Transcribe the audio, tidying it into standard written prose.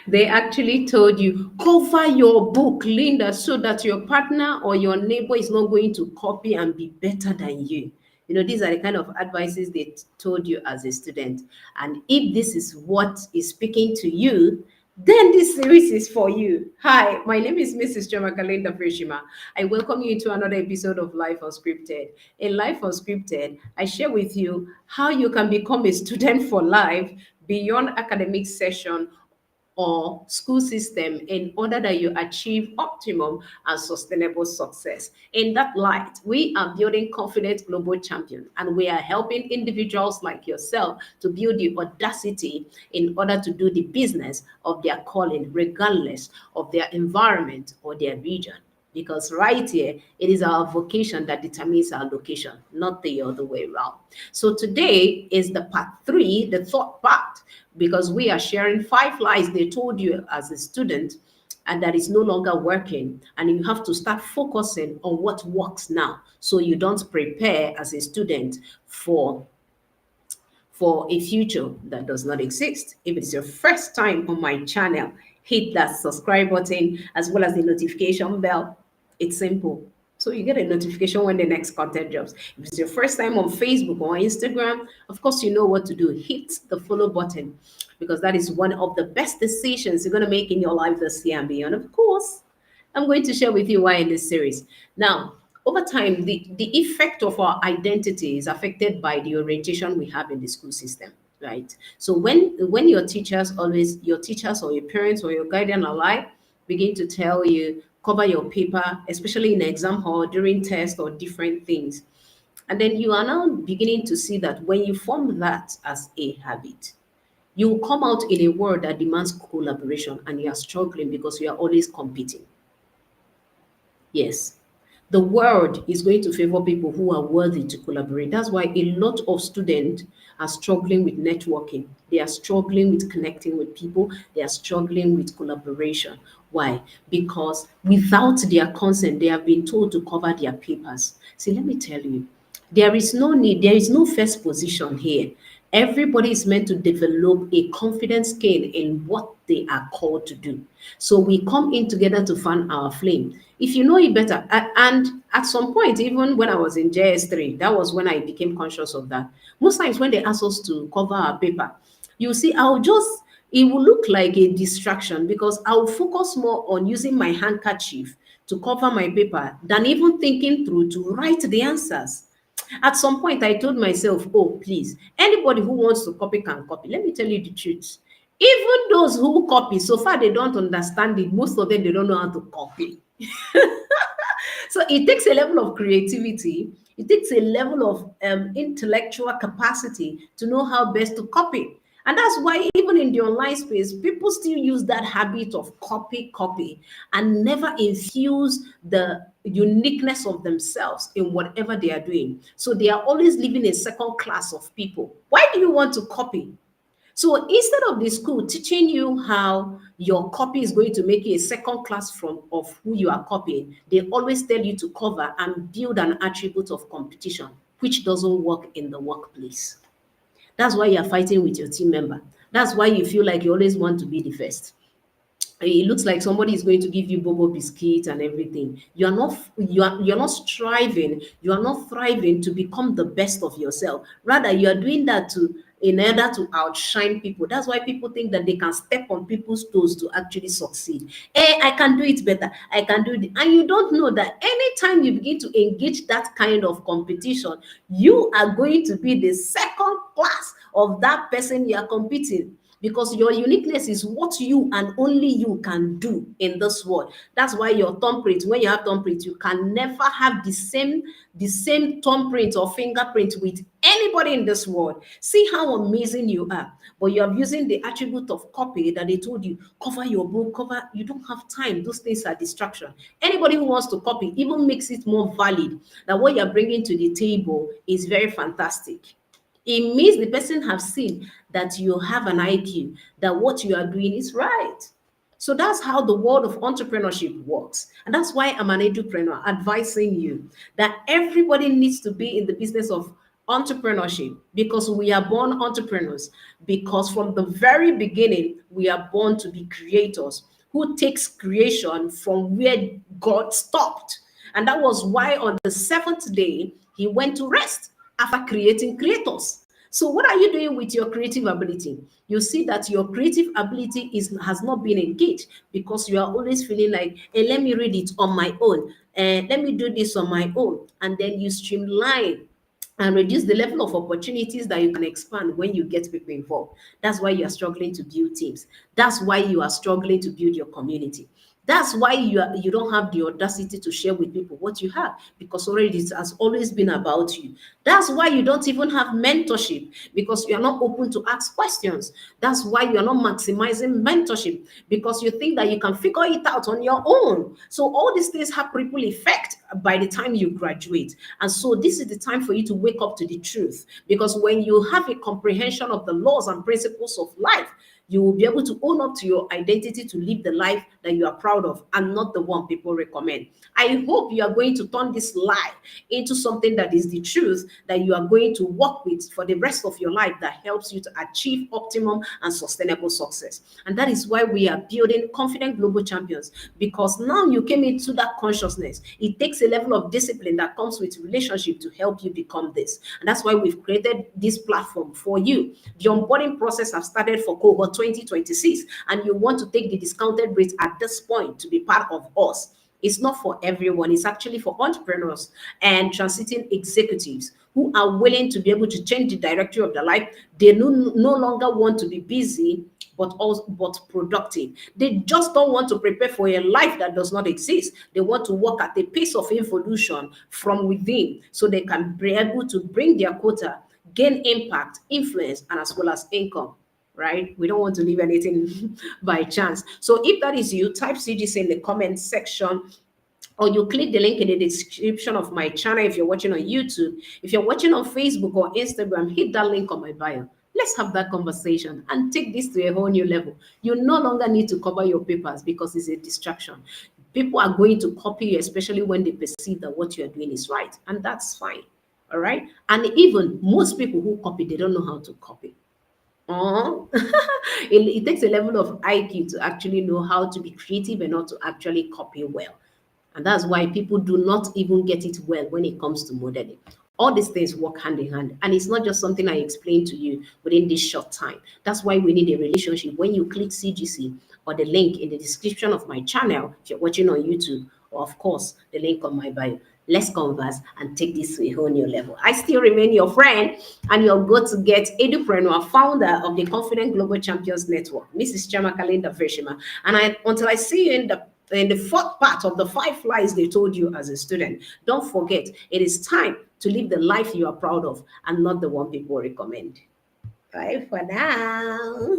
They actually told you, cover your book, Linda, so that your partner or your neighbor is not going to copy and be better than you. These are the kind of advices they told you as a student. And if this is what is speaking to you, then this series is for you. Hi, my name is Mrs. 𝗟𝗏𝗦𝗂𝗧𝗏. I welcome you to another episode of Life Unscripted. In Life Unscripted, I share with you how you can become a student for life beyond academic session or school system in order that you achieve optimum and sustainable success. In that light, we are building confident global champion, and we are helping individuals like yourself to build the audacity in order to do the business of their calling, regardless of their environment or their region. Because right here, it is our vocation that determines our location, not the other way around. So today is the part 3, the third part, because we are sharing 5 lies they told you as a student and that is no longer working. And you have to start focusing on what works now so you don't prepare as a student for a future that does not exist. If it's your first time on my channel, hit that subscribe button as well as the notification bell. It's simple. So you get a notification when the next content drops. If it's your first time on Facebook or Instagram, of course, you know what to do. Hit the follow button because that is one of the best decisions you're going to make in your life this year and beyond. Of course, I'm going to share with you why in this series. Now, over time, the effect of our identity is affected by the orientation we have in the school system, right? So when your teachers or your parents or your guardian alike begin to tell you, cover your paper, especially in exam hall, during test or different things, and then you are now beginning to see that when you form that as a habit, you will come out in a world that demands collaboration and you are struggling because you are always competing. Yes. The world is going to favor people who are worthy to collaborate. That's why a lot of students are struggling with networking. They are struggling with connecting with people. They are struggling with collaboration. Why? Because without their consent, they have been told to cover their papers. See, let me tell you, there is no need, there is no first position here. Everybody is meant to develop a confidence skill in what they are called to do. So we come in together to fan our flame. If you know it better, and at some point, even when I was in JS3, that was when I became conscious of that. Most times when they ask us to cover our paper, you see, it will look like a distraction because I'll focus more on using my handkerchief to cover my paper than even thinking through to write the answers. At some point, I told myself, oh, please, anybody who wants to copy can copy. Let me tell you the truth. Even those who copy, so far they don't understand it. Most of them, they don't know how to copy. So it takes a level of creativity. It takes a level of intellectual capacity to know how best to copy. And that's why even in the online space, people still use that habit of copy, and never infuse the uniqueness of themselves in whatever they are doing. So they are always living a second class of people. Why do you want to copy? So instead of the school teaching you how your copy is going to make you a second class from of who you are copying, they always tell you to cover and build an attribute of competition, which doesn't work in the workplace. That's why you're fighting with your team member. That's why you feel like you always want to be the first. It looks like somebody is going to give you bobo biscuit and everything. You're not striving, you are not thriving to become the best of yourself. Rather, you are doing that to in order to outshine people. That's why people think that they can step on people's toes to actually succeed. I can do it better. I can do it. And you don't know that anytime you begin to engage that kind of competition, you are going to be the second class of that person you are competing, because your uniqueness is what you and only you can do in this world. That's why your thumbprint, when you have thumbprint, you can never have the same thumbprint or fingerprint with anybody in this world. See how amazing you are, but you are using the attribute of copy that they told you, cover your book, cover. You don't have time. Those things are distraction. Anybody who wants to copy even makes it more valid that what you're bringing to the table is very fantastic. It means the person have seen that you have an IQ, that what you are doing is right. So that's how the world of entrepreneurship works. And that's why I'm an edupreneur advising you that everybody needs to be in the business of Entrepreneurship, because we are born entrepreneurs, because from the very beginning we are born to be creators who takes creation from where God stopped. And that was why on the seventh day he went to rest after creating creators. So what are you doing with your creative ability? You see that your creative ability has not been engaged because you are always feeling like, hey, let me read it on my own, and let me do this on my own. And then you streamline and reduce the level of opportunities that you can expand when you get people involved. That's why you are struggling to build teams. That's why you are struggling to build your community. That's why you don't have the audacity to share with people what you have, because already it has always been about you. That's why you don't even have mentorship, because you are not open to ask questions. That's why you are not maximizing mentorship, because you think that you can figure it out on your own. So all these things have ripple effect by the time you graduate. And so this is the time for you to wake up to the truth, because when you have a comprehension of the laws and principles of life, you will be able to own up to your identity to live the life that you are proud of and not the one people recommend. I hope you are going to turn this lie into something that is the truth that you are going to work with for the rest of your life, that helps you to achieve optimum and sustainable success. And that is why we are building confident global champions, because now you came into that consciousness. It takes a level of discipline that comes with relationship to help you become this. And that's why we've created this platform for you. The onboarding process has started for cohort 2026, and you want to take the discounted rate at this point to be part of us. It's not for everyone. It's actually for entrepreneurs and transiting executives who are willing to be able to change the directory of their life. They no longer want to be busy, but productive. They just don't want to prepare for a life that does not exist. They want to work at the pace of evolution from within, so they can be able to bring their quota, gain impact, influence, and as well as income. Right? We don't want to leave anything by chance. So if that is you, type CGC in the comment section, or you click the link in the description of my channel if you're watching on YouTube. If you're watching on Facebook or Instagram, hit that link on my bio. Let's have that conversation and take this to a whole new level. You no longer need to cover your papers because it's a distraction. People are going to copy you, especially when they perceive that what you're doing is right. And that's fine. All right. And even most people who copy, they don't know how to copy. Oh, it takes a level of IQ to actually know how to be creative and not to actually copy well. And that's why people do not even get it well when it comes to modeling. All these things work hand in hand. And it's not just something I explained to you within this short time. That's why we need a relationship. When you click CGC or the link in the description of my channel, if you're watching on YouTube, or of course, the link on my bio, let's converse and take this to a whole new level. I still remain your friend and your go-to-get edupreneur, founder of the Confident Global Champions Network, Mrs. 𝗟𝗏𝗪𝗏. And until I see you in the fourth part of the 5 lies they told you as a student, don't forget, it is time to live the life you are proud of and not the one people recommend. Bye for now.